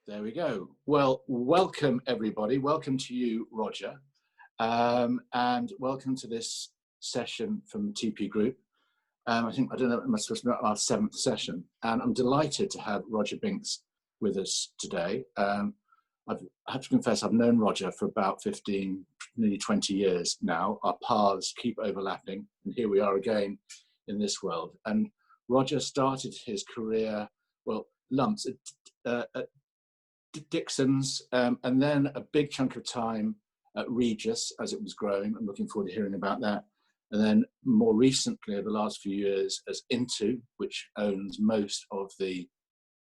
There we go. Well, welcome everybody. Welcome to you, Roger, and welcome to this session from TP Group. I don't know, it must be our 7th session, and I'm delighted to have Roger Binks with us today. I have to confess, I've known Roger for about 15, nearly 20 years now. Our paths keep overlapping, and here we are again in this world. And Roger started his career, well, lumps at Dixons, and then a big chunk of time at Reis as it was growing. I'm looking forward to hearing about that. And then more recently, over the last few years, as Intu, which owns most of the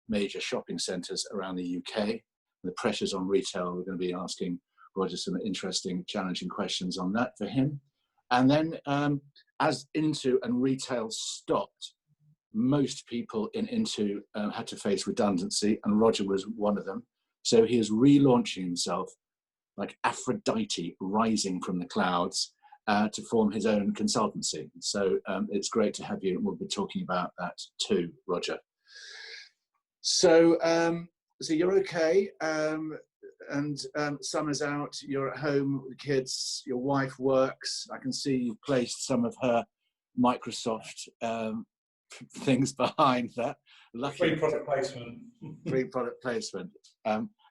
major shopping centres around the UK. The pressures on retail, we're going to be asking Roger some interesting, challenging questions on that for him. And then as Intu and retail stopped, most people in Intu had to face redundancy, and Roger was one of them. So he is relaunching himself like Aphrodite rising from the clouds to form his own consultancy. So it's great to have you, and we'll be talking about that too, Roger. So, so you're okay, and summer's out, you're at home with the kids, your wife works. I can see you've placed some of her Microsoft things behind that. Free product placement. Free product placement.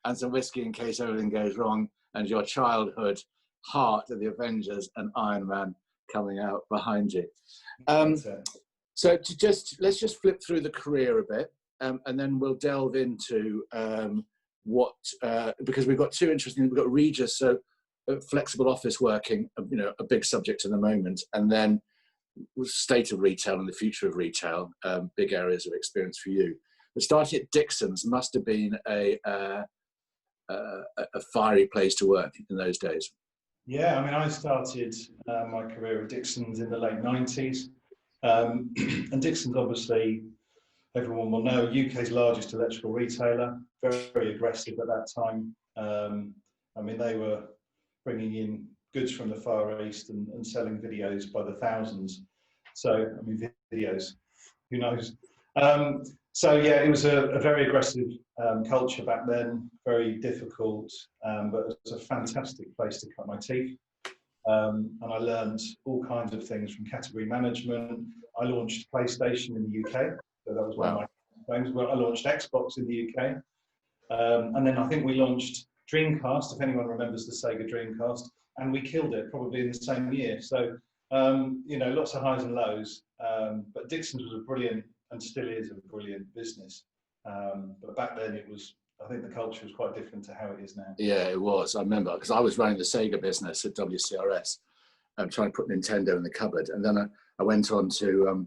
And some whiskey in case everything goes wrong, and your childhood heart of the Avengers and Iron Man coming out behind you. So let's just flip through the career a bit, and then we'll delve into because we've got two interesting, we've got Reis, so flexible office working, a big subject at the moment, and then state of retail and the future of retail, big areas of experience for you. But starting at Dixons must have been a fiery place to work in those days. Yeah, I mean, I started my career at Dixons in the late 90s. And Dixons, obviously, everyone will know, UK's largest electrical retailer, very, very aggressive at that time. I mean, they were bringing in goods from the Far East and selling videos by the thousands. So, I mean, videos, who knows? So, yeah, it was a very aggressive culture back then, very difficult, but it was a fantastic place to cut my teeth. And I learned all kinds of things from category management. I launched PlayStation in the UK, so that was one of my things. Well, I launched Xbox in the UK. And then I think we launched Dreamcast, if anyone remembers the Sega Dreamcast, and we killed it probably in the same year. So, lots of highs and lows. But Dixons was a brilliant, and still is a brilliant business. But back then I think the culture was quite different to how it is now. Yeah, it was. I remember, because I was running the Sega business at WCRS, trying to put Nintendo in the cupboard. And then I went on to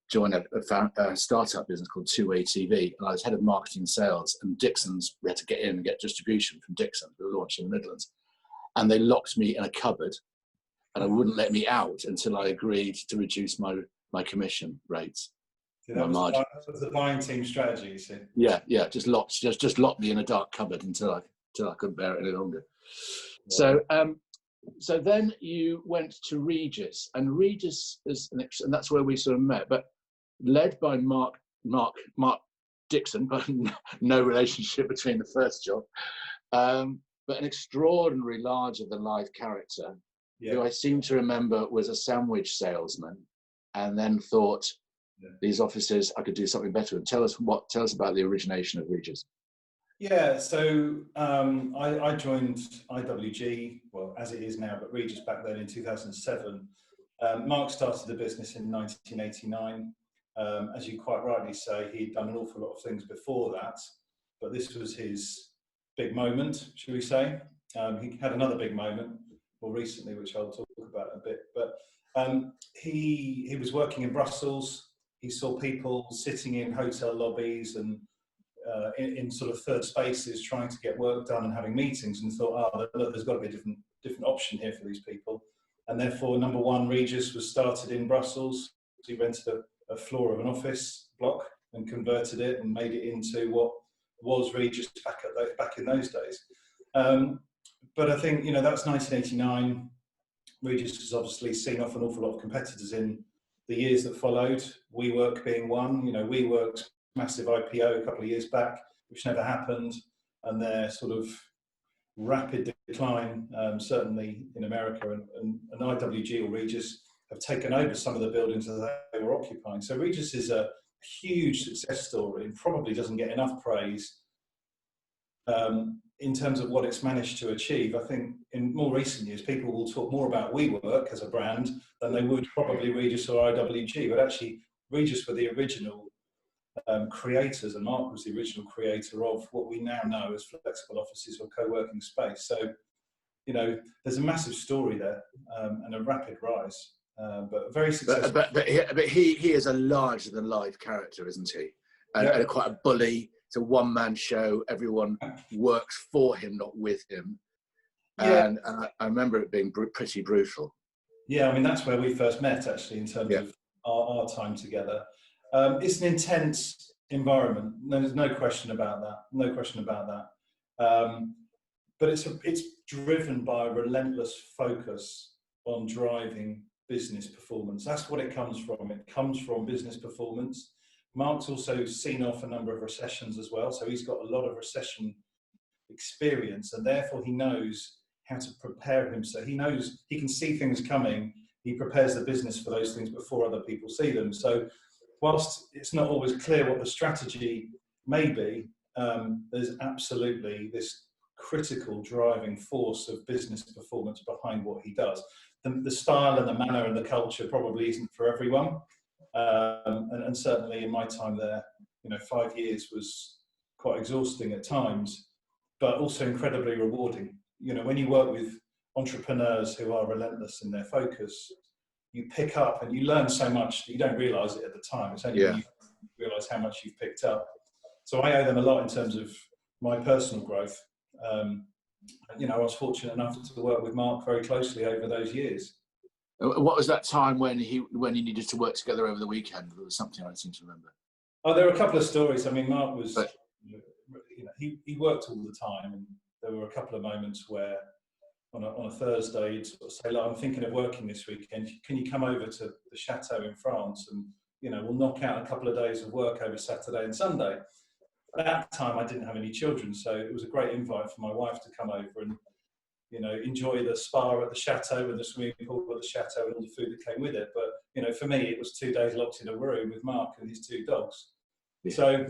join a startup business called Two-Way TV, and I was head of marketing and sales. And Dixons, we had to get in and get distribution from Dixons. We were launching in the Midlands. And they locked me in a cupboard, and they wouldn't let me out until I agreed to reduce my commission rates. So that was the buying team strategy, you see. Yeah, just locked me in a dark cupboard until I couldn't bear it any longer. Yeah. So then you went to Reis, and Reis is and that's where we sort of met, but led by Mark Dixon, but no relationship between the first job. But an extraordinary larger-than-life character, who I seem to remember was a sandwich salesman, and then thought, these offices, I could do something better. And tell us about the origination of Reis. Yeah, so I joined IWG, well, as it is now, but Reis back then in 2007. Mark started the business in 1989. As you quite rightly say, he'd done an awful lot of things before that, but this was his big moment, should we say. He had another big moment more recently, which I'll talk about a bit, but he was working in Brussels. He saw people sitting in hotel lobbies and in sort of third spaces trying to get work done and having meetings, and thought, there's got to be a different option here for these people. And therefore, number one, Reis was started in Brussels. He rented a floor of an office block and converted it and made it into what was Reis back in those days. But I think, that's 1989. Reis has obviously seen off an awful lot of competitors in the years that followed, WeWork being one. WeWork's massive IPO a couple of years back, which never happened. and their sort of rapid decline, certainly in America, and IWG or Regis have taken over some of the buildings that they were occupying. So Regis is a huge success story and probably doesn't get enough praise in terms of what it's managed to achieve. I think in more recent years, people will talk more about WeWork as a brand than they would probably Regis or IWG, but actually Regis were the original creators, and Mark was the original creator of what we now know as flexible offices or co-working space. So, you know, there's a massive story there, and a rapid rise, but very successful. But he is a larger than life character, isn't he? And quite a bully. It's a one-man show. Everyone works for him, not with him. And I remember it being pretty brutal. Yeah, I mean, that's where we first met, actually, in terms of our time together. It's an intense environment. There's no question about that. No question about that. But it's driven by a relentless focus on driving business performance. That's what it comes from. It comes from business performance. Mark's also seen off a number of recessions as well, so he's got a lot of recession experience, and therefore he knows how to prepare himself. He knows he can see things coming. He prepares the business for those things before other people see them. So whilst it's not always clear what the strategy may be, there's absolutely this critical driving force of business performance behind what he does. The style and the manner and the culture probably isn't for everyone. And certainly in my time there, 5 years was quite exhausting at times, but also incredibly rewarding. When you work with entrepreneurs who are relentless in their focus, you pick up and you learn so much that you don't realise it at the time. It's only when you realise how much you've picked up. So I owe them a lot in terms of my personal growth. I was fortunate enough to work with Mark very closely over those years. What was that time when you needed to work together over the weekend? There was something I seem to remember. Oh, there were a couple of stories. I mean, Mark was, he worked all the time, and there were a couple of moments where on a Thursday he'd sort of say, "Look, I'm thinking of working this weekend. Can you come over to the chateau in France and we'll knock out a couple of days of work over Saturday and Sunday." At that time, I didn't have any children, so it was a great invite for my wife to come over and enjoy the spa at the chateau and the swimming pool at the chateau and all the food that came with it. But, for me, it was 2 days locked in a room with Mark and his 2 dogs. Yeah. So,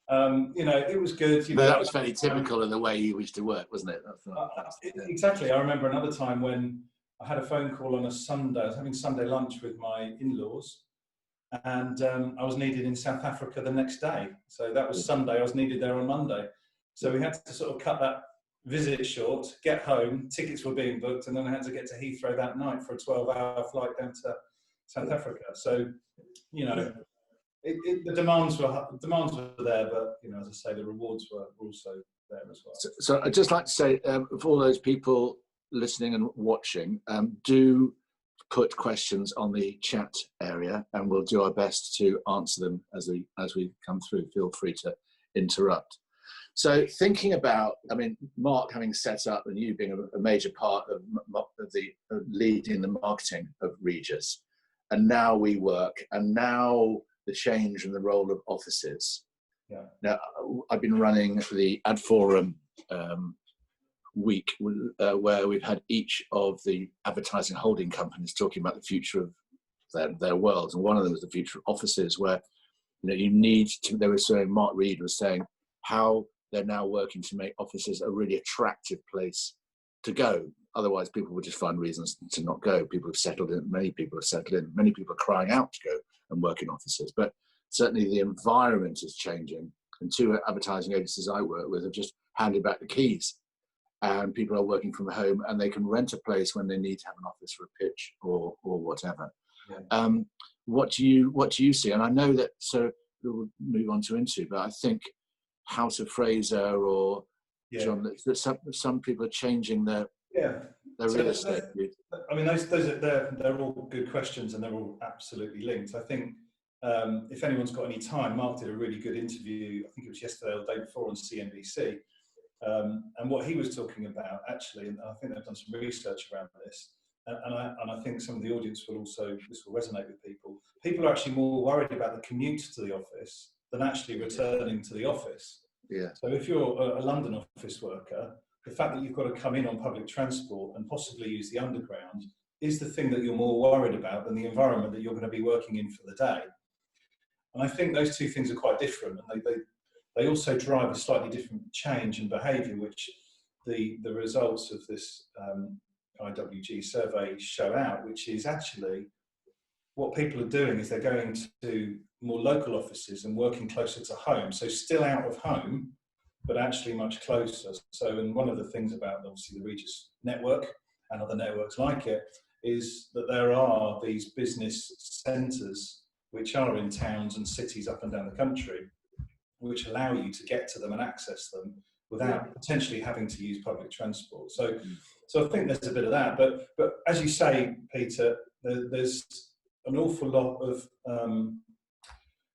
it was good. That was fairly typical in the way you used to work, wasn't it? Exactly. I remember another time when I had a phone call on a Sunday. I was having Sunday lunch with my in-laws, and I was needed in South Africa the next day. So that was Sunday. I was needed there on Monday. So we had to sort of cut that visit short, get home, tickets were being booked, and then I had to get to Heathrow that night for a 12-hour flight down to South Africa. So, the demands were there, but, as I say, the rewards were also there as well. So I'd just like to say, for all those people listening and watching, do put questions on the chat area, and we'll do our best to answer them as we come through. Feel free to interrupt. So thinking about, Mark having set up and you being a major part of leading the marketing of Regis, and now WeWork, and now the change in the role of offices. Yeah. Now, I've been running the Ad Forum week where we've had each of the advertising holding companies talking about the future of their worlds, and one of them was the future of offices, where you need to. They were saying, Mark Reed was saying how they're now working to make offices a really attractive place to go. Otherwise, people would just find reasons to not go. People have settled in. Many people have settled in. Many people are crying out to go and work in offices. But certainly the environment is changing. And 2 advertising agencies I work with have just handed back the keys. And people are working from home, and they can rent a place when they need to have an office for a pitch or whatever. Yeah. What do you see? And I know that, so we'll move on to Intu, but I think House of Fraser or John, that some people are changing their real estate. They're all good questions, and they're all absolutely linked. I think if anyone's got any time, Mark did a really good interview, I think it was yesterday or the day before, on CNBC, and what he was talking about, actually, and I think they've done some research around this, and I think some of the audience this will resonate with people. People are actually more worried about the commute to the office than actually returning to the office. Yeah. So if you're a London office worker, the fact that you've got to come in on public transport and possibly use the underground is the thing that you're more worried about than the environment that you're going to be working in for the day. And I think those two things are quite different, and they also drive a slightly different change in behaviour, which the results of this IWG survey show out, which is actually what people are doing is they're going to more local offices and working closer to home. So still out of home, but actually much closer. So, and one of the things about obviously the Reis network and other networks like it is that there are these business centres which are in towns and cities up and down the country, which allow you to get to them and access them without potentially having to use public transport. So I think there's a bit of that. But as you say, Peter, there's an awful lot of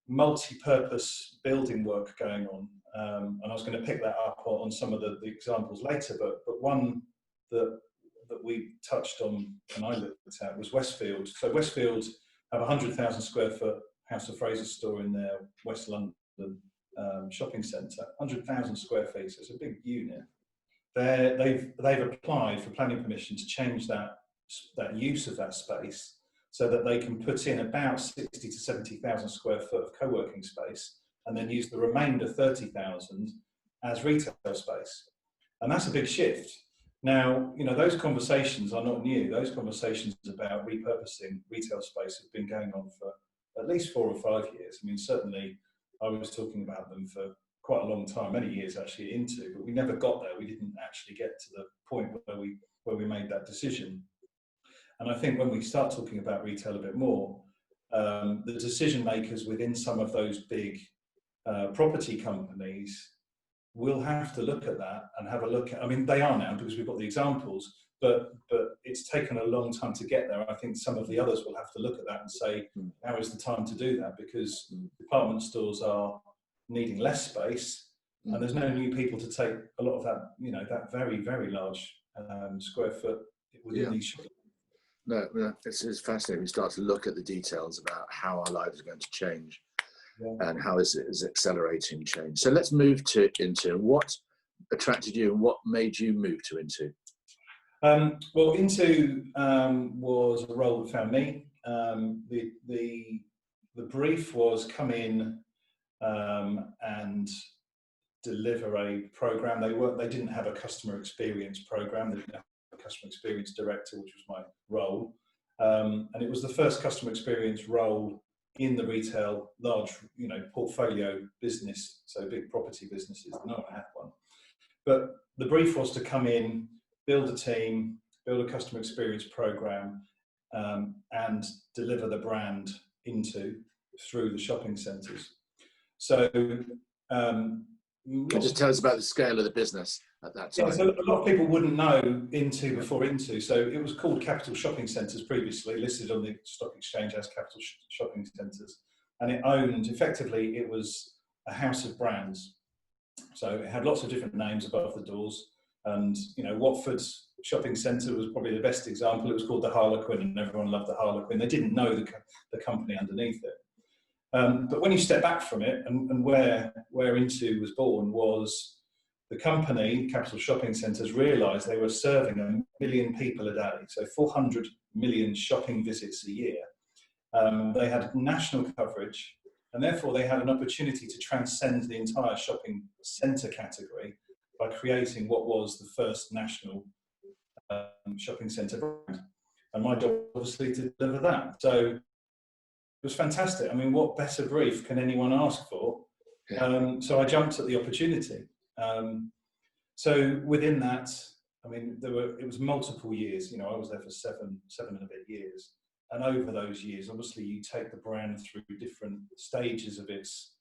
multi-purpose building work going on. And I was going to pick that up on some of the examples later, but one that we touched on and I looked at was Westfield. So Westfield have a 100,000 square foot House of Fraser store in their West London shopping centre, 100,000 square feet, so it's a big unit. They've applied for planning permission to change that use of that space so that they can put in about 60 to 70,000 square foot of co-working space and then use the remainder 30,000 as retail space. And that's a big shift. Now, you know, those conversations are not new. Those conversations about repurposing retail space have been going on for at least 4 or 5 years. I mean, certainly I was talking about them for quite a long time, many years actually into, but we never got there. We didn't actually get to the point where we made that decision. And I think when we start talking about retail a bit more, the decision makers within some of those big property companies will have to look at that and have a look at, I mean, they are now because we've got the examples, but it's taken a long time to get there. I think some of the others will have to look at that and say, now is the time to do that, because department stores are needing less space and there's no new people to take a lot of that, you know, that very, very large square foot within these shops. No, it's fascinating. We start to look at the details about how our lives are going to change and how is accelerating change. So let's move to Intu. What attracted you and what made you move to Intu? Well, Intu was a role that found me. The brief was come in and deliver a program. They didn't have a customer experience program. They didn't have a customer experience director, which was my role. And it was the first customer experience role in the retail large, you know, portfolio business. So big property businesses. No one had one. But the brief was to come in, build a team, build a customer experience program, and deliver the brand through the shopping centres. So, just tell us about the scale of the business at that time. Yeah, so a lot of people wouldn't know Intu before Intu. So it was called Capital Shopping Centres previously, listed on the stock exchange as Capital Shopping Centres, and it was a house of brands. So it had lots of different names above the doors. And, you know, Watford's shopping centre was probably the best example. It was called the Harlequin and everyone loved the Harlequin. They didn't know the company underneath it. But when you step back from it, and where Intu was born was the company, Capital Shopping Centres, realised they were serving 1 million people a day, so 400 million shopping visits a year. They had national coverage, and therefore they had an opportunity to transcend the entire shopping centre category by creating what was the first national shopping centre brand. And my job, obviously, to deliver that. So it was fantastic. I mean, what better brief can anyone ask for? So I jumped at the opportunity. So within that, I mean, it was multiple years. You know, I was there for seven and a bit years. And over those years, obviously, you take the brand through different stages of its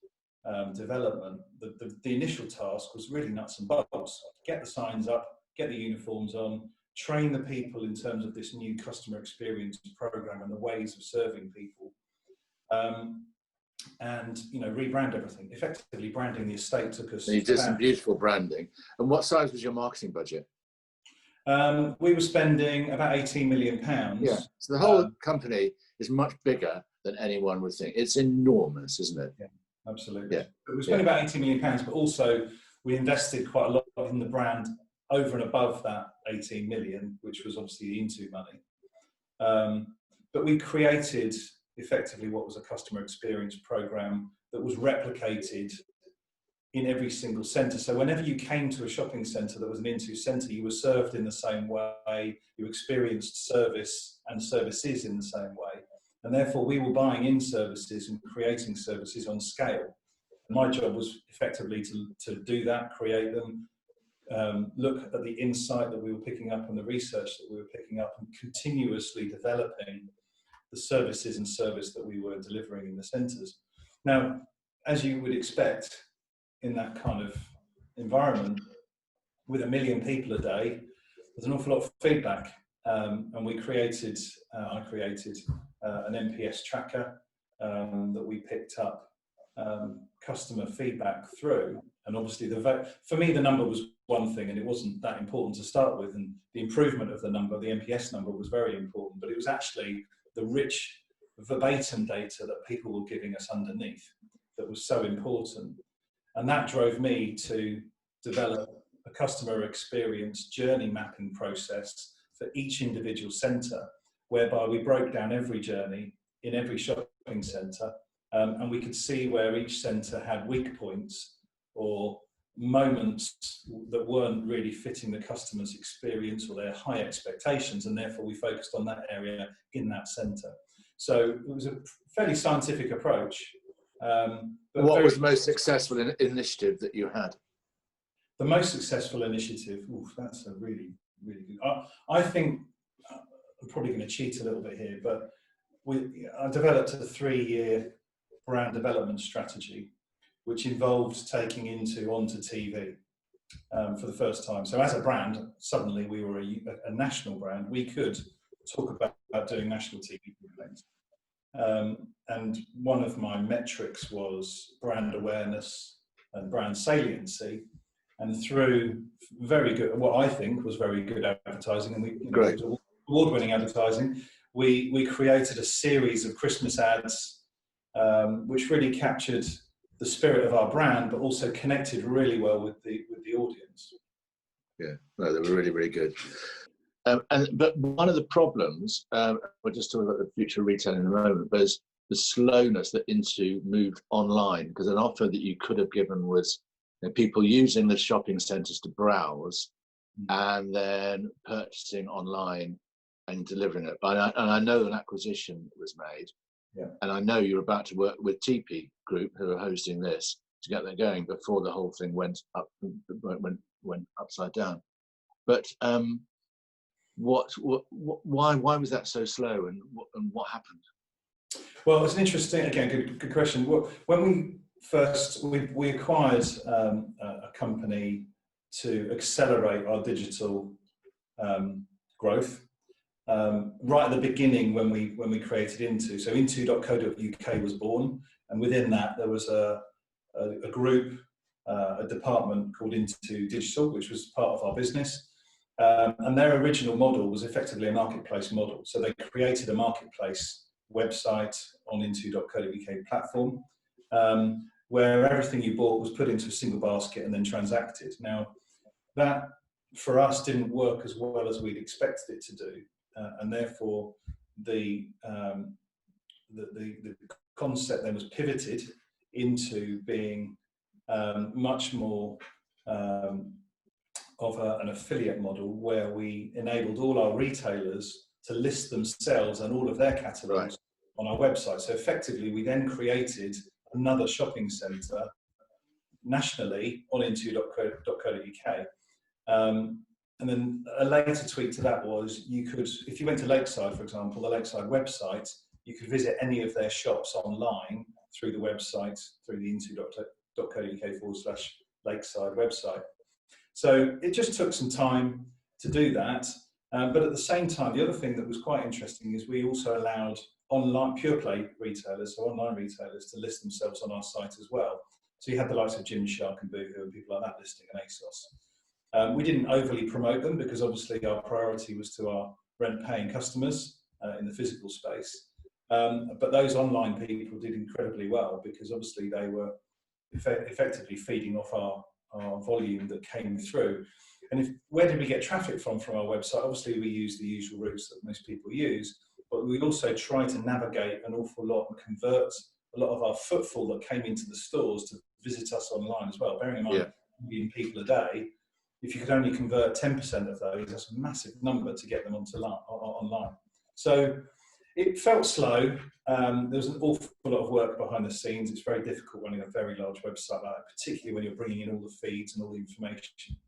development. The initial task was really nuts and bolts. Get the signs up, get the uniforms on, train the people in terms of this new customer experience program and the ways of serving people. And, you know, rebrand everything. Effectively, branding the estate took us. And you did some beautiful branding. And what size was your marketing budget? We were spending about £18 million. Yeah. So the whole company is much bigger than anyone would think. It's enormous, isn't it? Yeah, absolutely. Yeah. We were spending about £18 million, but also we invested quite a lot in the brand over and above that 18 million, which was obviously the Intu money. But we created effectively what was a customer experience program that was replicated in every single centre. So whenever you came to a shopping centre that was an Intu centre, you were served in the same way, you experienced service and services in the same way. And therefore we were buying in services and creating services on scale. And my job was effectively to do that, create them, look at the insight that we were picking up and the research that we were picking up, and continuously developing the services and service that we were delivering in the centres. Now, as you would expect in that kind of environment, with 1 million people a day, there's an awful lot of feedback. And I created an NPS tracker that we picked up customer feedback through. And obviously, for me, the number was one thing, and it wasn't that important to start with. And the improvement of the number, the NPS number, was very important. But it was actually the rich verbatim data that people were giving us underneath that was so important. And that drove me to develop a customer experience journey mapping process for each individual centre, whereby we broke down every journey in every shopping centre, and we could see where each centre had weak points or moments that weren't really fitting the customer's experience or their high expectations, and therefore we focused on that area in that centre. So it was a fairly scientific approach. What was the most successful initiative that you had? The most successful initiative, that's a really, really good. I think I'm probably going to cheat a little bit here, but I developed a 3-year brand development strategy, which involved taking Intu onto TV for the first time. So as a brand, suddenly we were a national brand. We could talk about doing national TV campaigns. And one of my metrics was brand awareness and brand saliency. And through very good, what I think was very good advertising, and it was award-winning advertising, we created a series of Christmas ads, which really captured the spirit of our brand, but also connected really well with the audience. Yeah, no, they were really, really good. But one of the problems, we're just talking about the future of retail in a moment, but is the slowness that Intu moved online, because an offer that you could have given was people using the shopping centres to browse and then purchasing online and delivering it. And I know an acquisition was made, and I know you're about to work with TP Group, who are hosting this, to get that going before the whole thing went upside down. But why was that so slow, and what happened? Well, it's an interesting, again, good question. When we acquired a company to accelerate our digital growth. Right at the beginning, when we created Intu, so Intu.co.uk was born, and within that there was a group, a department called Intu Digital, which was part of our business, and their original model was effectively a marketplace model. So they created a marketplace website on Intu.co.uk platform, where everything you bought was put into a single basket and then transacted. Now, that for us didn't work as well as we'd expected it to do, and therefore the concept then was pivoted into being much more of an affiliate model, where we enabled all our retailers to list themselves and all of their catalogues on our website. So effectively, we then created another shopping centre nationally on Intu.co.uk. And then a later tweak to that was, you could, if you went to Lakeside, for example, the Lakeside website, you could visit any of their shops online through the website, through the Intu.co.uk/Lakeside website. So it just took some time to do that. But at the same time, the other thing that was quite interesting is we also allowed online pure play retailers, so online retailers, to list themselves on our site as well. So you had the likes of Gymshark and Boohoo and people like that listing, and ASOS. We didn't overly promote them because obviously our priority was to our rent-paying customers in the physical space. But those online people did incredibly well, because obviously they were effectively feeding off our volume that came through. And where did we get traffic from our website? Obviously, we use the usual routes that most people use, but we also try to navigate an awful lot and convert a lot of our footfall that came into the stores to visit us online as well. Bearing in mind, a million people a day, if you could only convert 10% of those, that's a massive number to get them online. So it felt slow. There was an awful lot of work behind the scenes. It's very difficult running a very large website like that, particularly when you're bringing in all the feeds and all the information.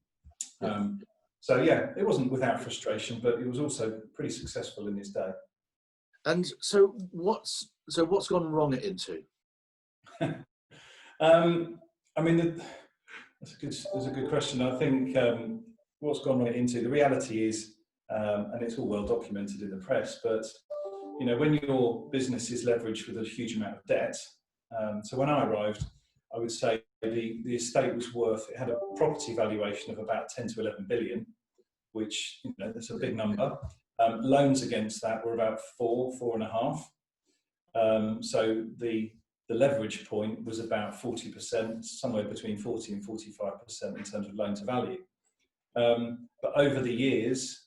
So yeah, it wasn't without frustration, but it was also pretty successful in its day. And so what's gone wrong at Intu? I mean, that's a good question. I think what's gone wrong at Intu, the reality is, and it's all well documented in the press, but you know, when your business is leveraged with a huge amount of debt, so when I arrived, I would say the estate was worth, it had a property valuation of about 10 to 11 billion, which, you know, that's a big number. Loans against that were about 4.5. So the leverage point was about 40%, somewhere between 40 and 45% in terms of loan to value. But over the years,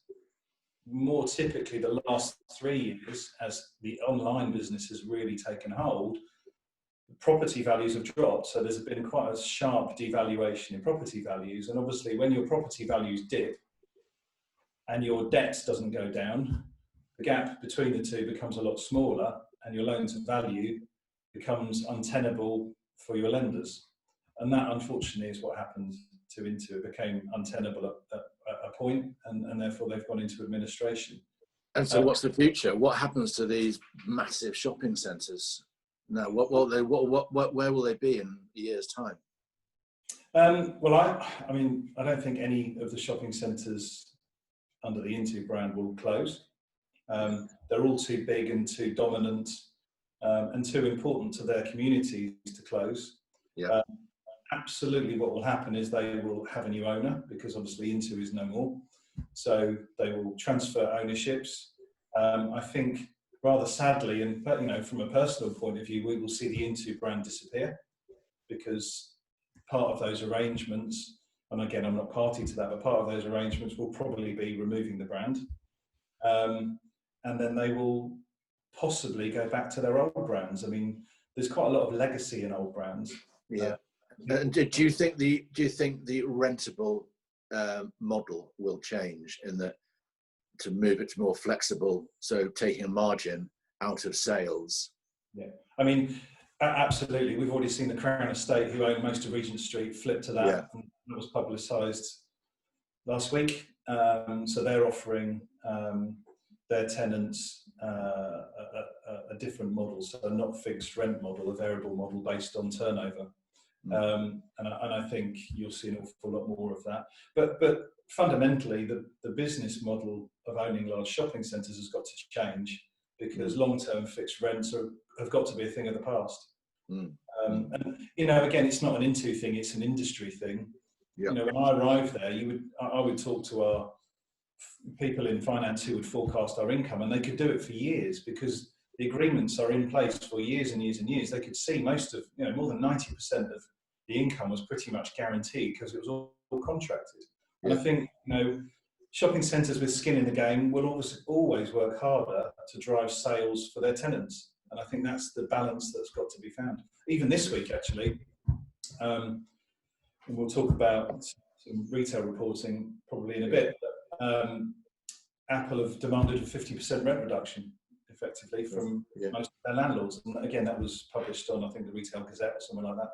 more typically the last 3 years, as the online business has really taken hold, property values have dropped. So there's been quite a sharp devaluation in property values. And obviously when your property values dip and your debt doesn't go down, the gap between the two becomes a lot smaller and your loan to value becomes untenable for your lenders. And that unfortunately is what happened to Intu. It became untenable at a point, and therefore they've gone into administration. And so what's the future? What happens to these massive shopping centres? Now, where will they be in a year's time? Well, I mean, I don't think any of the shopping centres under the Intu brand will close. They're all too big and too dominant and too important to their communities to close. Yeah. Absolutely what will happen is they will have a new owner, because obviously Intu is no more. So they will transfer ownerships. I think rather sadly, and you know, from a personal point of view, we will see the Intu brand disappear, because part of those arrangements, and again, I'm not party to that, but part of those arrangements will probably be removing the brand. And then they will possibly go back to their old brands. I mean, there's quite a lot of legacy in old brands. Yeah. And do you think the rentable model will change in that, to move it to more flexible, so taking a margin out of sales? Yeah, I mean, absolutely. We've already seen the Crown Estate, who own most of Regent Street, flip to that. Yeah. And that was publicised last week. So they're offering their tenants a different model, so not fixed rent model, a variable model based on turnover. And I think you'll see an awful lot more of that. But fundamentally, the business model of owning large shopping centres has got to change, because long-term fixed rents have got to be a thing of the past. And you know, again, it's not an Intu thing; it's an industry thing. Yep. You know, when I arrived there, I would talk to our people in finance who would forecast our income, and they could do it for years, because the agreements are in place for years and years and years. They could see most of, you know, more than 90% of the income was pretty much guaranteed, because it was all contracted. And I think, you know, shopping centres with skin in the game will always work harder to drive sales for their tenants. And I think that's the balance that's got to be found. Even this week, actually, and we'll talk about some retail reporting probably in a bit, but Apple have demanded a 50% rent reduction, effectively, from most of their landlords. And again, that was published on, I think, the Retail Gazette or something like that.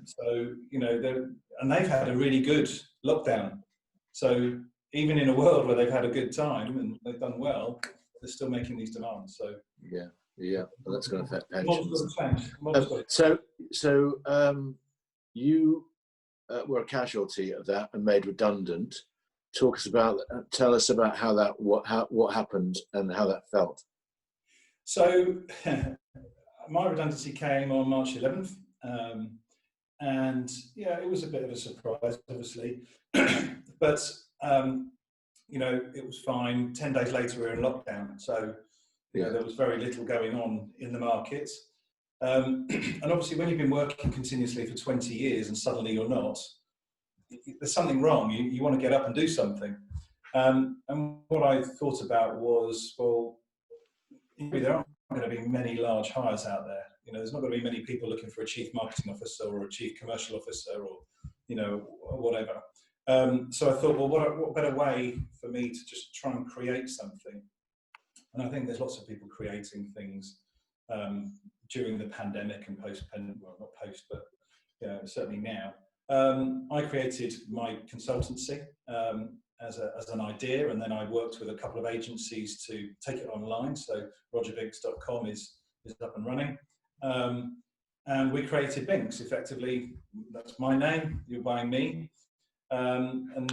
So, you know, they've had a really good lockdown. So even in a world where they've had a good time and they've done well, they're still making these demands. So well, that's going to affect pensions. You were a casualty of that and made redundant. Tell us about how that, what happened and how that felt. So my redundancy came on March 11th. And yeah, it was a bit of a surprise, obviously, but you know, it was fine. 10 days later, we were in lockdown, so you know, there was very little going on in the markets. And obviously, when you've been working continuously for 20 years and suddenly you're not, there's something wrong. You want to get up and do something. And what I thought about was, well, there aren't going to be many large hires out there. There's not going to be many people looking for a chief marketing officer or a chief commercial officer or, whatever. So I thought, well, what better way for me to just try and create something? And I think there's lots of people creating things during the pandemic and post-pandemic, well, not post, but certainly now. I created my consultancy as an idea, and then I worked with a couple of agencies to take it online. So rogerbinks.com is up and running. And we created Binks. Effectively, that's my name, you're buying me. And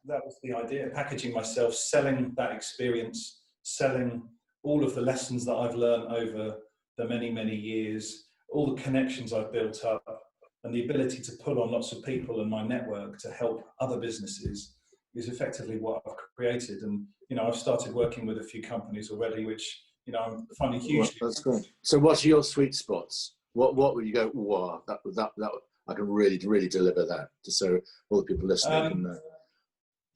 that was the idea, packaging myself, selling that experience, selling all of the lessons that I've learned over the many, many years, all the connections I've built up, and the ability to pull on lots of people in my network to help other businesses is effectively what I've created. And, I've started working with a few companies already, which, I'm finding hugely. Well, that's great. So what are your sweet spots? What would you go, wow, that I can really deliver that, just so all the people listening can know?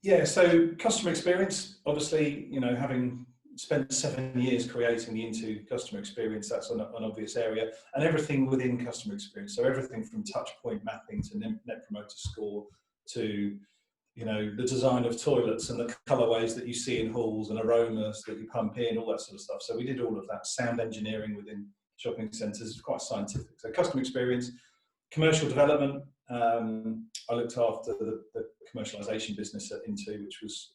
Yeah, so customer experience, obviously, having spent 7 years creating the Intu customer experience, that's an obvious area, and everything within customer experience. So everything from touch point mapping to net promoter score to, the design of toilets and the colorways that you see in halls and aromas that you pump in, all that sort of stuff. So we did all of that. Sound engineering within shopping centres is quite scientific. So customer experience, commercial development. I looked after the commercialisation business at Intu, which was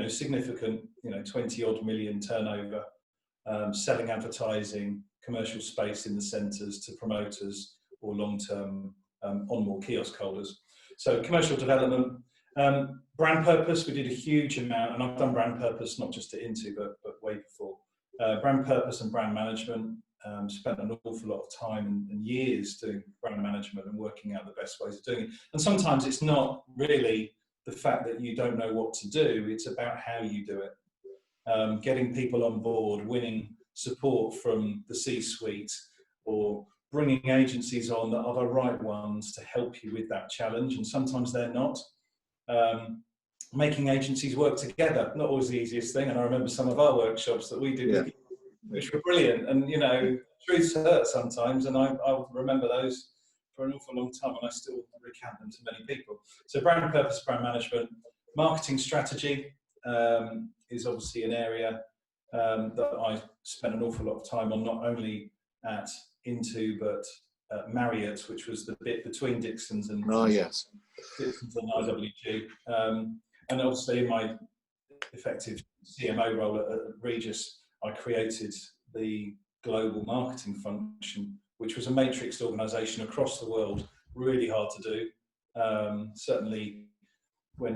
significant, 20 odd million turnover, selling advertising, commercial space in the centres to promoters or long-term on-mall kiosk holders. So commercial development, brand purpose, we did a huge amount, and I've done brand purpose not just at Intu but way before. Brand purpose and brand management, spent an awful lot of time and years doing brand management and working out the best ways of doing it. And sometimes it's not really the fact that you don't know what to do, it's about how you do it. Getting people on board, winning support from the C-suite, or bringing agencies on that are the right ones to help you with that challenge, and sometimes they're not. Making agencies work together, not always the easiest thing, and I remember some of our workshops that we did, which were brilliant, and truths hurt sometimes, and I'll remember those for an awful long time, and I still recount them to many people. So brand purpose, brand management, marketing strategy is obviously an area that I spent an awful lot of time on, not only at Intu, but at Marriot, which was the bit between Dixons and Dixons and IWG. And obviously in my effective CMO role at Reis, I created the global marketing function, which was a matrixed organisation across the world, really hard to do. Certainly when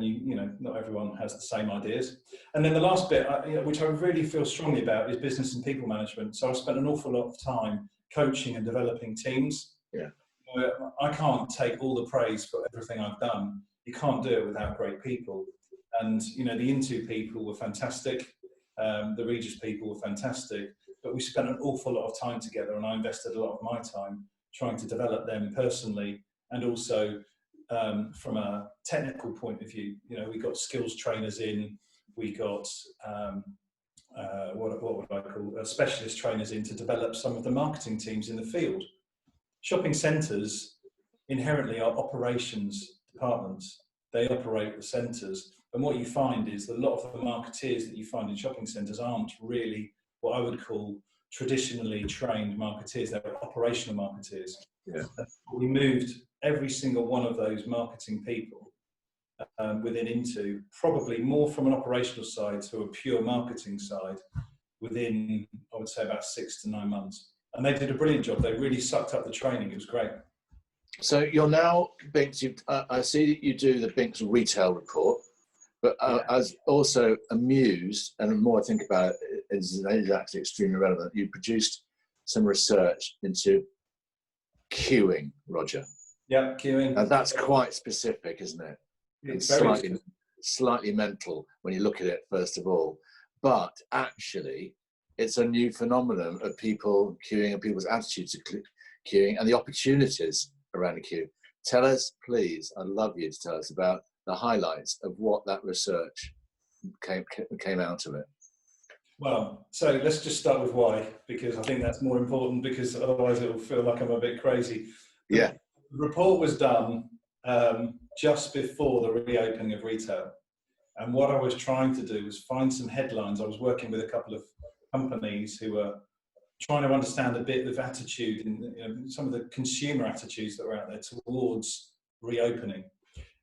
not everyone has the same ideas. And then the last bit, which I really feel strongly about, is business and people management. So I've spent an awful lot of time coaching and developing teams. Yeah. I can't take all the praise for everything I've done. You can't do it without great people. And the Intu people were fantastic. The Reis people were fantastic. But we spent an awful lot of time together, and I invested a lot of my time trying to develop them personally, and also from a technical point of view. We got skills trainers in, we got what would I call specialist trainers in to develop some of the marketing teams in the field. Shopping centres inherently are operations departments. They operate the centres, and what you find is that a lot of the marketeers that you find in shopping centres aren't really what I would call traditionally trained marketeers. They're operational marketeers. Yeah. We moved every single one of those marketing people within Intu, probably more from an operational side to a pure marketing side, within, I would say, about 6 to 9 months. And they did a brilliant job. They really sucked up the training. It was great. So you're now Binks. I see that you do the Binks retail report, but I was also amused, and the more I think about it, is actually extremely relevant. You produced some research into queuing, Roger. Yeah, queuing. And that's quite specific, isn't it? It's slightly mental when you look at it, first of all. But actually, it's a new phenomenon of people queuing and people's attitudes to queuing and the opportunities around the queue. Tell us, please, I'd love you to tell us about the highlights of what that research came out of it. Well, so let's just start with why, because I think that's more important, because otherwise it will feel like I'm a bit crazy. Yeah. The report was done just before the reopening of retail. And what I was trying to do was find some headlines. I was working with a couple of companies who were trying to understand a bit of attitude and some of the consumer attitudes that were out there towards reopening.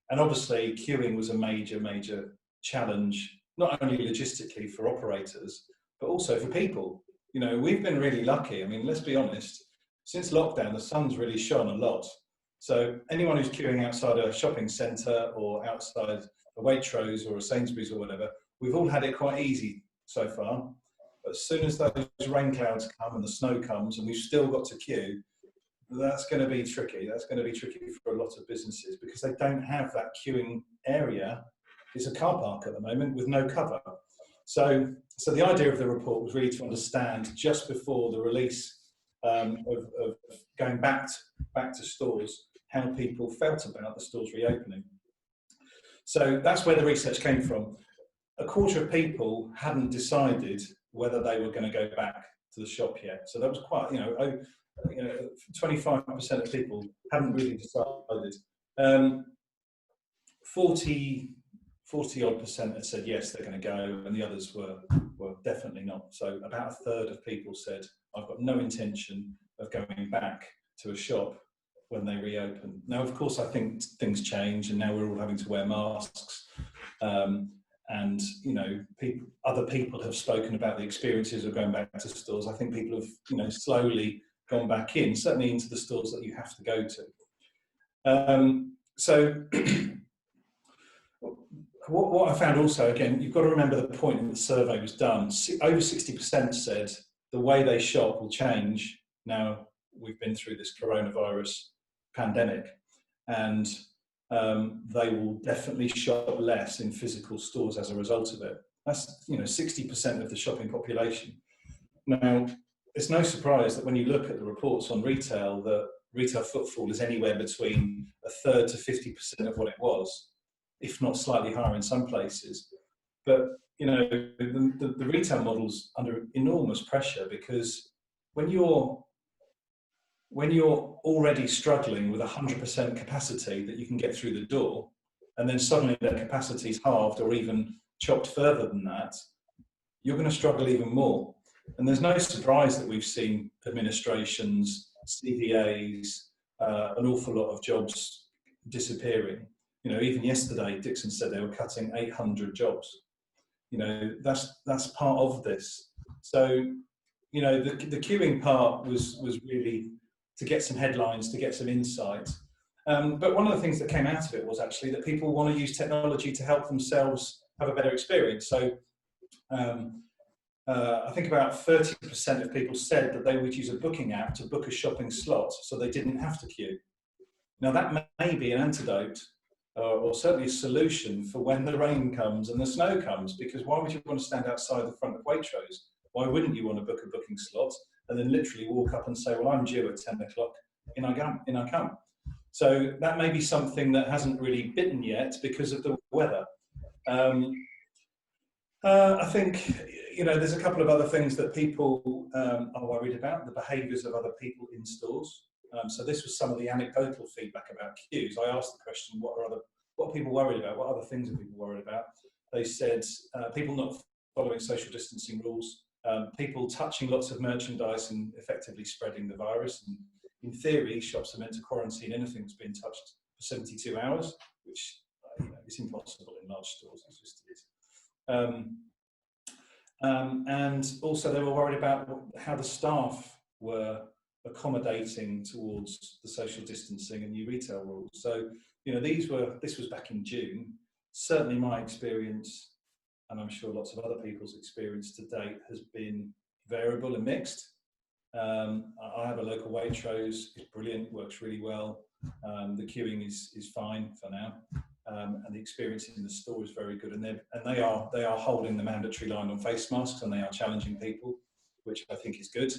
And obviously queuing was a major challenge, not only logistically for operators, but also for people. You know, we've been really lucky. I mean, let's be honest, since lockdown, the sun's really shone a lot. So anyone who's queuing outside a shopping centre or outside a Waitrose or a Sainsbury's or whatever, we've all had it quite easy so far. But as soon as those rain clouds come and the snow comes and we've still got to queue, that's going to be tricky. That's going to be tricky for a lot of businesses because they don't have that queuing area. It's a car park at the moment with no cover. So the idea of the report was really to understand just before the release of going back to stores, how people felt about the stores reopening. So that's where the research came from. A quarter of people hadn't decided whether they were going to go back to the shop yet. So that was quite, 25% of people hadn't really decided. 40 odd percent had said yes, they're going to go, and the others were definitely not. So about a third of people said, I've got no intention of going back to a shop when they reopen. Now, of course, I think things change, and now we're all having to wear masks. And other people have spoken about the experiences of going back to stores. I think people have, slowly gone back in, certainly into the stores that you have to go to. So what I found also, again, you've got to remember the point when the survey was done. Over 60% said the way they shop will change now we've been through this coronavirus pandemic, and they will definitely shop less in physical stores as a result of it. That's 60% of the shopping population. Now, it's no surprise that when you look at the reports on retail, that retail footfall is anywhere between a third to 50% of what it was, if not slightly higher in some places. But the retail model's under enormous pressure, because when you're already struggling with 100% capacity that you can get through the door, and then suddenly that capacity is halved or even chopped further than that, you're going to struggle even more. And there's no surprise that we've seen administrations, CVAs, an awful lot of jobs disappearing. Even yesterday, Dixons said they were cutting 800 jobs. That's part of this. So, the queuing part was really to get some headlines, to get some insight. But one of the things that came out of it was actually that people want to use technology to help themselves have a better experience. So I think about 30% of people said that they would use a booking app to book a shopping slot so they didn't have to queue. Now that may be an antidote or certainly a solution for when the rain comes and the snow comes, because why would you want to stand outside the front of Waitrose? Why wouldn't you want to book a booking slot and then literally walk up and say, well, I'm due at 10 o'clock, in I come. So that may be something that hasn't really bitten yet because of the weather. I think, there's a couple of other things that people are worried about, the behaviours of other people in stores. So this was some of the anecdotal feedback about queues. I asked the question, what are people worried about? What other things are people worried about? They said people not following social distancing rules, people touching lots of merchandise and effectively spreading the virus. And in theory, shops are meant to quarantine anything that's been touched for 72 hours, which is impossible in large stores. It just is. And also they were worried about how the staff were accommodating towards the social distancing and new retail rules. So, this was back in June. Certainly my experience, and I'm sure lots of other people's experience to date, has been variable and mixed. I have a local Waitrose, it's brilliant, works really well. The queuing is fine for now. And the experience in the store is very good, and they are holding the mandatory line on face masks, and they are challenging people, which I think is good.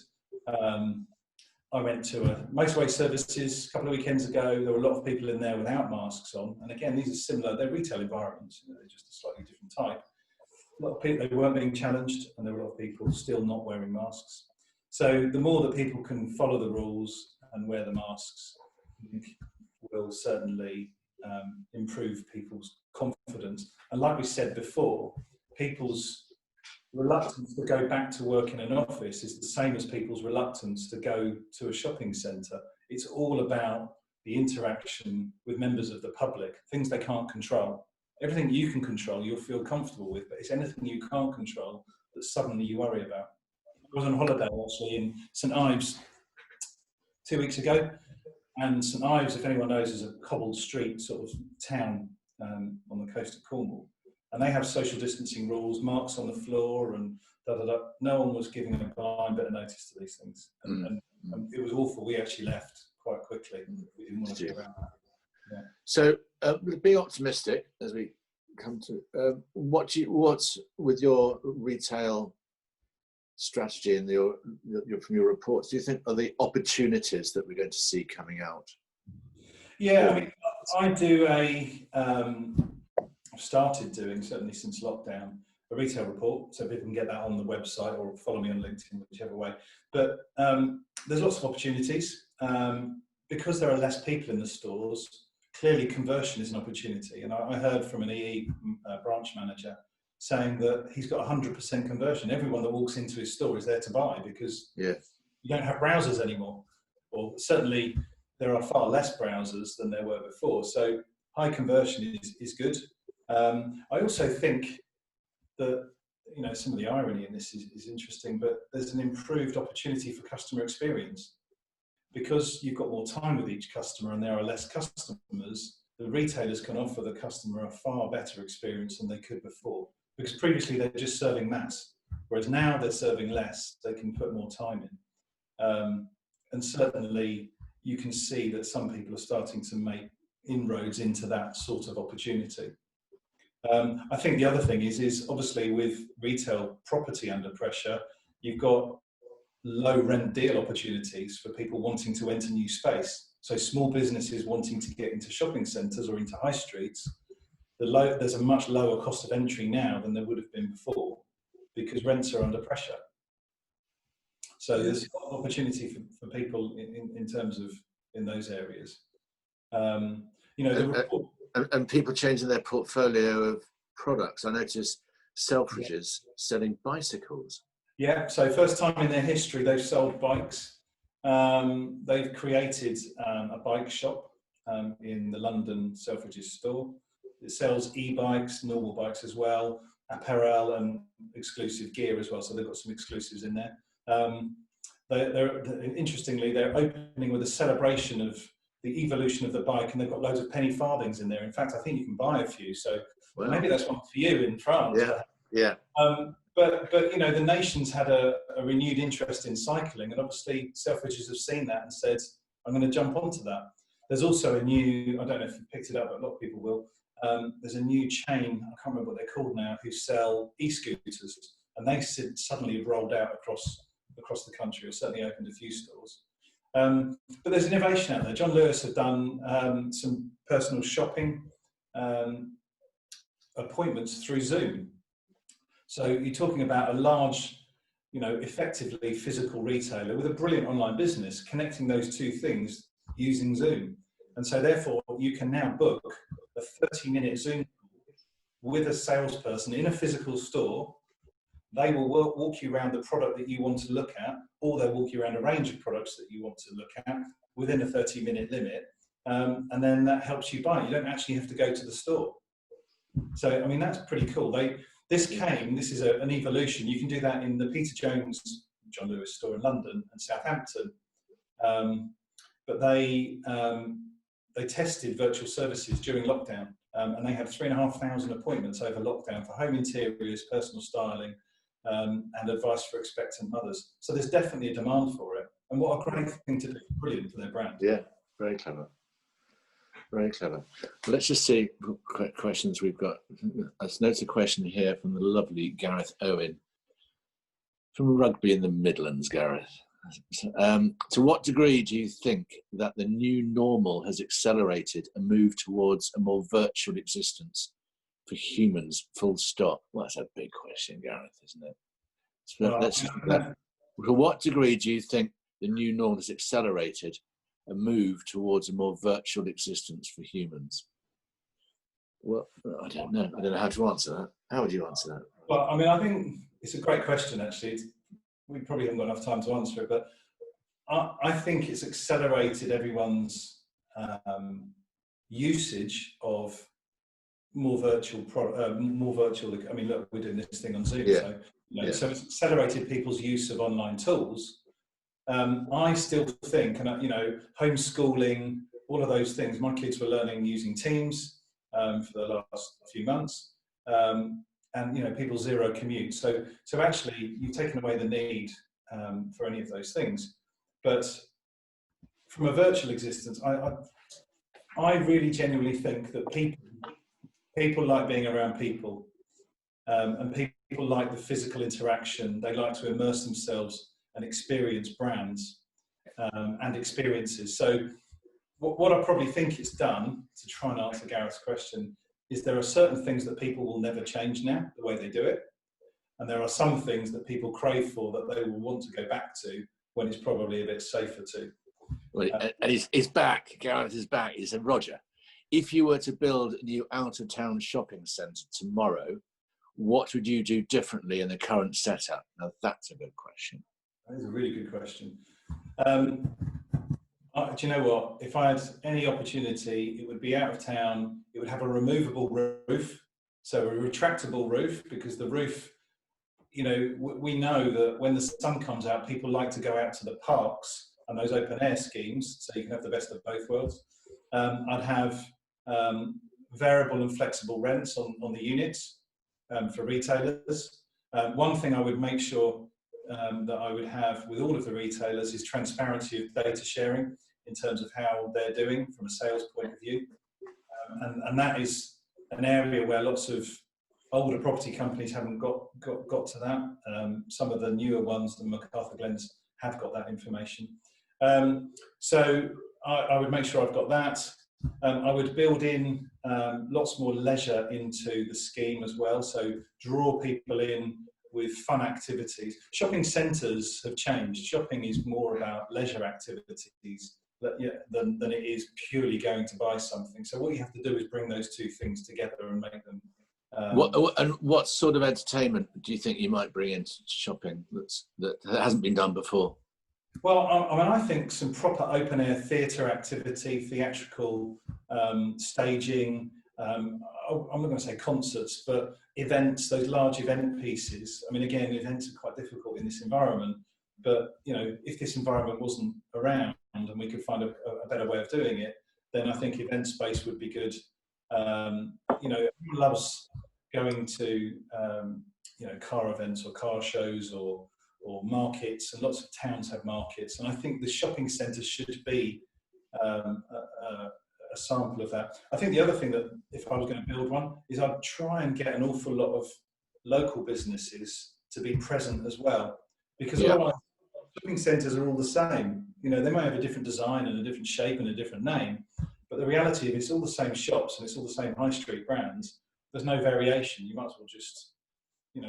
I went to a motorway services a couple of weekends ago. There were a lot of people in there without masks on. And again, these are similar, they're retail environments, they're just a slightly different type. A lot of people, they weren't being challenged, and there were a lot of people still not wearing masks. So the more that people can follow the rules and wear the masks, I think will certainly improve people's confidence. And like we said before, people's reluctance to go back to work in an office is the same as people's reluctance to go to a shopping centre. It's all about the interaction with members of the public, things they can't control. Everything you can control, you'll feel comfortable with, but it's anything you can't control that suddenly you worry about. I was on holiday actually in St Ives 2 weeks ago, and St Ives, if anyone knows, is a cobbled street sort of town on the coast of Cornwall. And they have social distancing rules, marks on the floor, and da-da-da. No one was giving a blind bit of notice to these things. And it was awful. We actually left quite quickly. We didn't want to be around that. Yeah. So, be optimistic as we come to what's with your retail strategy and from your reports. Do you think are the opportunities that we're going to see coming out? Yeah, I mean, I do I've started doing, certainly since lockdown, a retail report, so people can get that on the website or follow me on LinkedIn, whichever way. But there's lots of opportunities. Because there are less people in the stores, clearly conversion is an opportunity. And I heard from an EE branch manager saying that he's got 100% conversion. Everyone that walks into his store is there to buy because you don't have browsers anymore. Or certainly there are far less browsers than there were before. So high conversion is good. I also think that, you know, some of the irony in this is interesting, but there's an improved opportunity for customer experience. Because you've got more time with each customer and there are less customers, the retailers can offer the customer a far better experience than they could before. Because previously they're just serving mass, whereas now they're serving less, they can put more time in. And certainly you can see that some people are starting to make inroads into that sort of opportunity. I think the other thing is obviously with retail property under pressure, you've got low rent deal opportunities for people wanting to enter new space. So small businesses wanting to get into shopping centres or into high streets, there's a much lower cost of entry now than there would have been before because rents are under pressure. So there's opportunity for people in terms of in those areas. You know, and people changing their portfolio of products. I noticed Selfridges selling bicycles. Yeah, so first time in their history they've sold bikes. They've created a bike shop in the London Selfridges store. It sells e-bikes, normal bikes as well, apparel and exclusive gear as well. So they've got some exclusives in there. Interestingly, they're opening with a celebration of the evolution of the bike, and they've got loads of penny farthings in there. In fact, I think you can buy a few. So maybe that's one for you in France. Yeah. But you know, the nation's had a renewed interest in cycling, and obviously Selfridges have seen that and said, I'm going to jump onto that. There's also a new, I don't know if you picked it up, but a lot of people will. There's a new chain, I can't remember what they're called now, who sell e-scooters, and they suddenly have rolled out across the country, or certainly opened a few stores. But there's innovation out there. John Lewis have done some personal shopping appointments through Zoom. So you're talking about a large, you know, effectively physical retailer with a brilliant online business, connecting those two things using Zoom. And so therefore you can now book a 30-minute Zoom call with a salesperson in a physical store. They will walk you around the product that you want to look at, or they'll walk you around a range of products that you want to look at within a 30-minute limit. And then that helps you buy. You don't actually have to go to the store. So, I mean, that's pretty cool. This is an evolution. You can do that in the Peter Jones John Lewis store in London and Southampton. But they tested virtual services during lockdown, and they had 3,500 appointments over lockdown for home interiors, personal styling, and advice for expectant mothers. So there's definitely a demand for it. And what a great thing to do. Brilliant for their brand. Yeah, very clever. Very clever. Let's just see what questions we've got. I've noticed a question here from the lovely Gareth Owen. From Rugby in the Midlands, Gareth. To what degree do you think that the new normal has accelerated a move towards a more virtual existence for humans, full stop? Well, that's a big question, Gareth, isn't it? To what degree do you think the new normal has accelerated a move towards a more virtual existence for humans? Well, I don't know. I don't know how to answer that. How would you answer that? Well, I mean, I think it's a great question, actually. We probably haven't got enough time to answer it, but I think it's accelerated everyone's usage of more virtual. I mean, look, we're doing this thing on Zoom, so so it's accelerated people's use of online tools. I still think, and homeschooling, all of those things. My kids were learning using Teams for the last few months, and people zero commute. So actually, you've taken away the need for any of those things. But from a virtual existence, I really genuinely think that people like being around people, and people like the physical interaction. They like to immerse themselves and experience brands and experiences. So what I probably think it's done, to try and answer Gareth's question, is there are certain things that people will never change now, the way they do it. And there are some things that people crave for that they will want to go back to when it's probably a bit safer to. Well, and he's back. Gareth is back. He said, Roger, if you were to build a new out-of-town shopping centre tomorrow, what would you do differently in the current setup? Now, that's a good question. That is a really good question. Do you know what? If I had any opportunity, it would be out of town. It would have a removable roof, so a retractable roof, because the roof, we know that when the sun comes out, people like to go out to the parks and those open air schemes, so you can have the best of both worlds. I'd have variable and flexible rents on the units for retailers. One thing I would make sure that I would have with all of the retailers is transparency of data sharing in terms of how they're doing from a sales point of view. And that is an area where lots of older property companies haven't got to that. Some of the newer ones, the MacArthur Glens, have got that information. So I would make sure I've got that. I would build in lots more leisure into the scheme as well. So draw people in with fun activities. Shopping centres have changed. Shopping is more about leisure activities than it is purely going to buy something. So what you have to do is bring those two things together and make them. What sort of entertainment do you think you might bring into shopping that hasn't been done before? Well, I think some proper open-air theatre activity, theatrical staging, I'm not going to say concerts, but events, those large event pieces. I mean, again, events are quite difficult in this environment, but, if this environment wasn't around and we could find a better way of doing it, then I think event space would be good. Everyone loves going to, car events or car shows or markets, and lots of towns have markets, and I think the shopping centres should be a sample of that. I think the other thing that, if I was going to build one, is I'd try and get an awful lot of local businesses to be present as well, because otherwise shopping centres are all the same. They may have a different design and a different shape and a different name, but the reality of it's all the same shops and it's all the same high street brands. There's no variation. You might as well just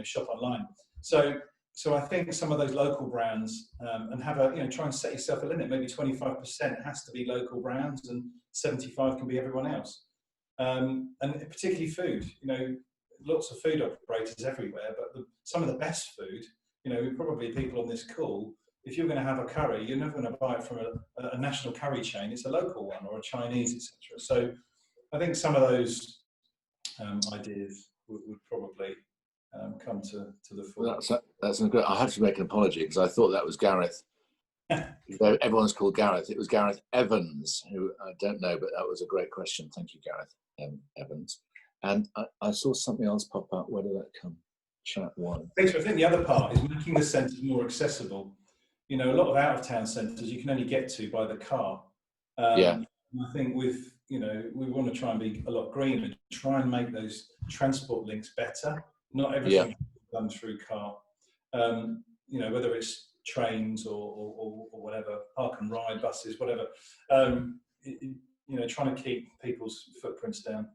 shop online. So I think some of those local brands, and have try and set yourself a limit. Maybe 25% has to be local brands, and 75% can be everyone else. And particularly food. Lots of food operators everywhere, but some of the best food. Probably people on this call. If you're going to have a curry, you're never going to buy it from a national curry chain. It's a local one or a Chinese, etc. So I think some of those ideas would probably come to the fore. That's good. I have to make an apology because I thought that was Gareth. Everyone's called Gareth. It was Gareth Evans, who I don't know, but that was a great question. Thank you, Gareth Evans. And I saw something else pop up. Where did that come? Chat one. I think the other part is making the centres more accessible. A lot of out-of-town centres you can only get to by the car. I think with we want to try and be a lot greener, try and make those transport links better. Not everything is done through car. Whether it's trains or whatever, park and ride buses, whatever. Trying to keep people's footprints down.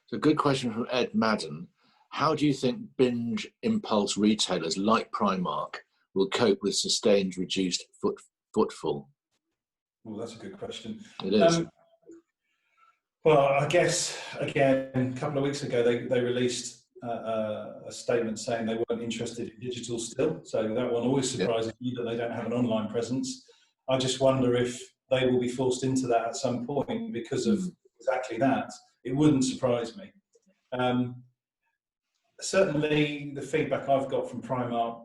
So, a good question from Ed Madden. How do you think binge impulse retailers like Primark will cope with sustained reduced footfall? Well, that's a good question. It is. Well, I guess, again, a couple of weeks ago, they released a statement saying they weren't interested in digital still. So that one always surprises me that they don't have an online presence. I just wonder if they will be forced into that at some point because of exactly that. It wouldn't surprise me. Certainly, the feedback I've got from Primark,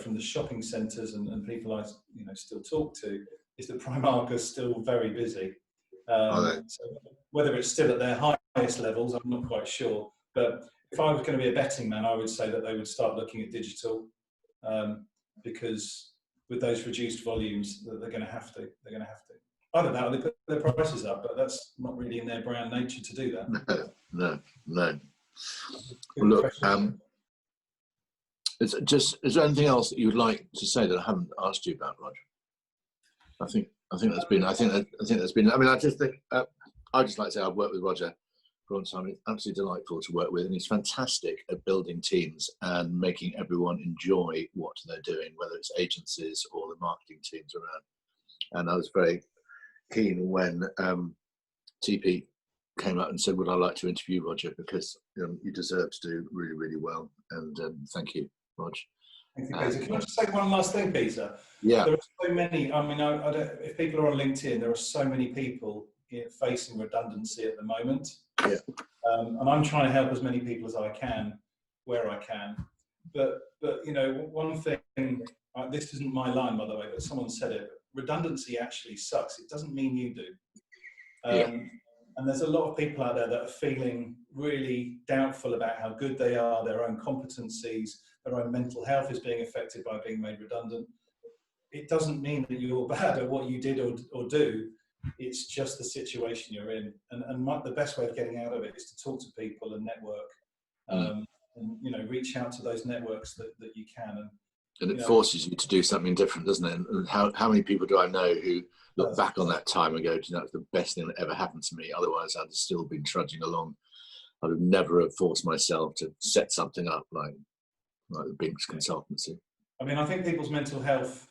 from the shopping centres and people I still talk to, is that Primark are still very busy. So whether it's still at their highest levels, I'm not quite sure. But if I was going to be a betting man, I would say that they would start looking at digital, because with those reduced movements, they're going to have to. I don't know, they put their prices up, but that's not really in their brand nature to do that. No. Well, look, is there anything else that you would like to say that I haven't asked you about, Roger? I think that's been. I mean, I just think I just like to say I've worked with Roger for a long time. It's absolutely delightful to work with, and he's fantastic at building teams and making everyone enjoy what they're doing, whether it's agencies or the marketing teams around. And I was very keen when TP came out and said, "Would I like to interview Roger, because you deserve to do really, really well." And thank you, Roger. Thank you, Peter. Can I just say one last thing, Peter? Yeah. There are so many. I mean, I don't, if people are on LinkedIn, there are so many people facing redundancy at the moment. Yeah. And I'm trying to help as many people as I can, where I can. But one thing. This isn't my line, by the way, but someone said it. Redundancy actually sucks. It doesn't mean you do. And there's a lot of people out there that are feeling really doubtful about how good they are, their own competencies, their own mental health is being affected by being made redundant. It doesn't mean that you're bad at what you did or do. It's just the situation you're in. And the best way of getting out of it is to talk to people and network, and reach out to those networks that you can. And it forces you to do something different, doesn't it? And how many people do I know who look back on that time and go, "Do you know, it's the best thing that ever happened to me. Otherwise, I'd have still been trudging along. I would never have forced myself to set something up like the Binks consultancy." I mean, I think people's mental health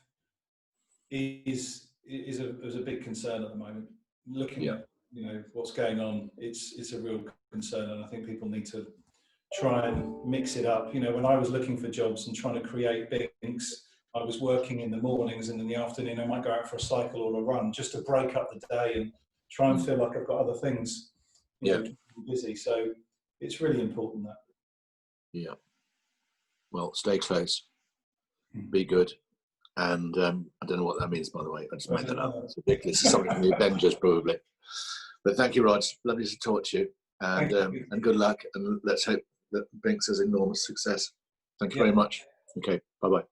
is a big concern at the moment. Looking at what's going on, it's a real concern, and I think people need to try and mix it up. When I was looking for jobs and trying to create Binks, I was working in the mornings, and in the afternoon I might go out for a cycle or a run just to break up the day and try and feel like I've got other things to keep me busy. So it's really important that. Yeah. Well, stay close, be good, and I don't know what that means, by the way. I just made that up. It's ridiculous. It's something from the Avengers, probably. But thank you, Rod. Lovely to talk to you, and good luck. And let's hope that Binks has enormous success. Thank you very much. Okay, bye-bye.